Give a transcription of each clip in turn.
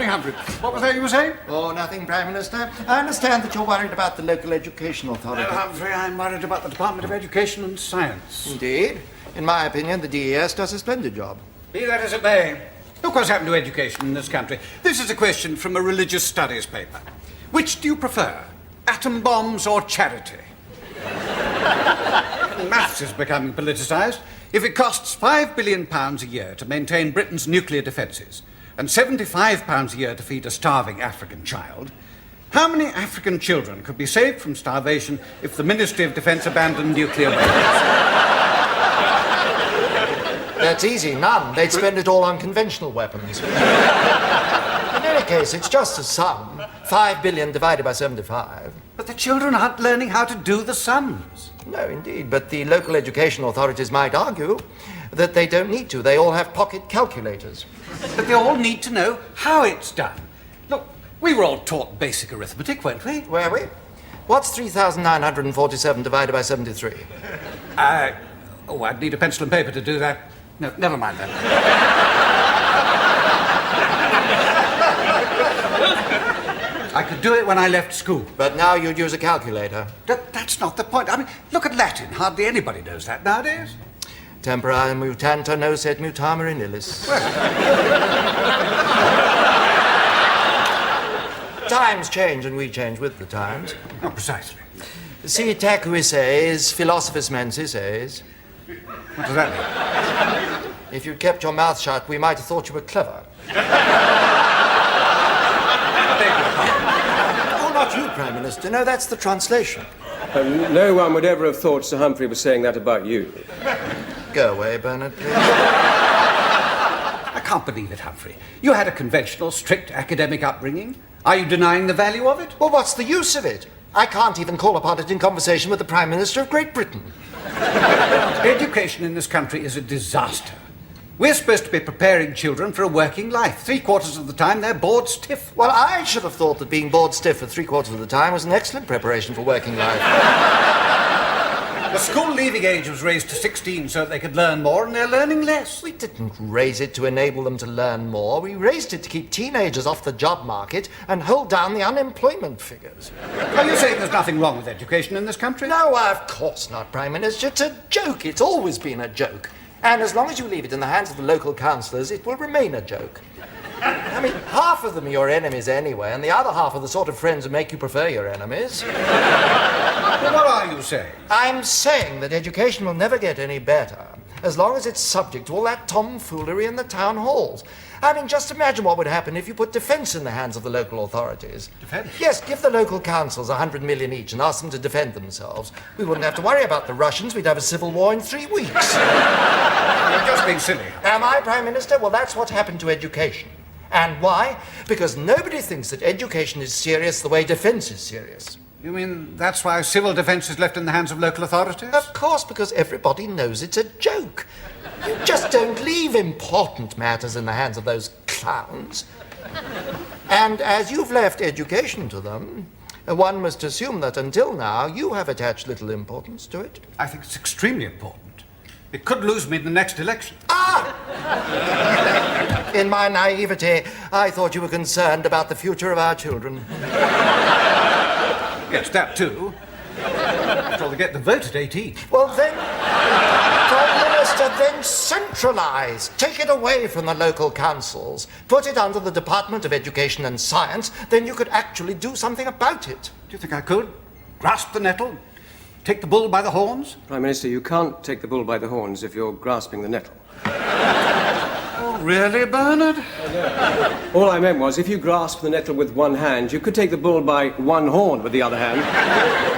morning, Humphrey. What was that you were saying? Oh, nothing, Prime Minister. I understand that you're worried about the local education authority. No, Humphrey, I'm worried about the Department of Education and Science. Indeed. In my opinion, the DES does a splendid job. Be that as it may, look what's happened to education in this country. This is a question from a religious studies paper. Which do you prefer, atom bombs or charity? Maths is becoming politicised. If it costs £5 billion a year to maintain Britain's nuclear defences and £75 a year to feed a starving African child, how many African children could be saved from starvation if the Ministry of Defence abandoned nuclear weapons? That's easy, none. They'd spend it all on conventional weapons. In any case, it's just a sum. 5 billion divided by 75. But the children aren't learning how to do the sums. No, indeed, but the local education authorities might argue that they don't need to. They all have pocket calculators. But they all need to know how it's done. Look, we were all taught basic arithmetic, weren't we? Were we? What's 3,947 divided by 73? I'd need a pencil and paper to do that. No, never mind that. I could do it when I left school. But now you'd use a calculator. That's not the point. I mean, look at Latin. Hardly anybody knows that nowadays. Tempora mutanta nos et mutamer in illis. Times change and we change with the times. Oh, precisely. Si tacuis es, philosophus mensis es. What does that mean? If you'd kept your mouth shut, we might have thought you were clever. Oh, not you, Prime Minister. No, that's the translation. No one would ever have thought Sir Humphrey was saying that about you. Go away, Bernard, please. I can't believe it, Humphrey. You had a conventional, strict academic upbringing. Are you denying the value of it? Well, what's the use of it? I can't even call upon it in conversation with the Prime Minister of Great Britain. Education in this country is a disaster. We're supposed to be preparing children for a working life. 3/4 of the time, they're bored stiff. Well, I should have thought that being bored stiff for 3/4 of the time was an excellent preparation for working life. The school leaving age was raised to 16 so that they could learn more, and they're learning less. We didn't raise it to enable them to learn more. We raised it to keep teenagers off the job market and hold down the unemployment figures. Are you saying there's nothing wrong with education in this country? No, of course not, Prime Minister. It's a joke. It's always been a joke. And as long as you leave it in the hands of the local councillors, it will remain a joke. I mean, half of them are your enemies anyway, and the other half are the sort of friends who make you prefer your enemies. Well, what are you saying? I'm saying that education will never get any better as long as it's subject to all that tomfoolery in the town halls. I mean, just imagine what would happen if you put defence in the hands of the local authorities. Defence? Yes, give the local councils 100 million each and ask them to defend themselves. We wouldn't have to worry about the Russians. We'd have a civil war in 3 weeks. You're just being silly. Am I, Prime Minister? Well, that's what happened to education. And why? Because nobody thinks that education is serious the way defence is serious. You mean that's why civil defence is left in the hands of local authorities? Of course, because everybody knows it's a joke. You just don't leave important matters in the hands of those clowns. And as you've left education to them, one must assume that until now you have attached little importance to it. I think it's extremely important. It could lose me in the next election. Ah! In my naivety, I thought you were concerned about the future of our children. Yes, that too. After all, they get the vote at 18. Well, then, Prime Minister, then centralize. Take it away from the local councils. Put it under the Department of Education and Science. Then you could actually do something about it. Do you think I could? Grasp the nettle? Take the bull by the horns? Prime Minister, you can't take the bull by the horns if you're grasping the nettle. Oh, really, Bernard? All I meant was, if you grasp the nettle with one hand, you could take the bull by one horn with the other hand,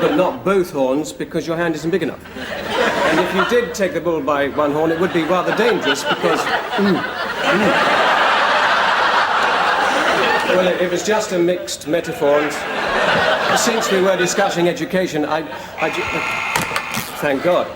but not both horns because your hand isn't big enough. And if you did take the bull by one horn, it would be rather dangerous because... Well, it was just a mixed metaphor, and since we were discussing education, thank God.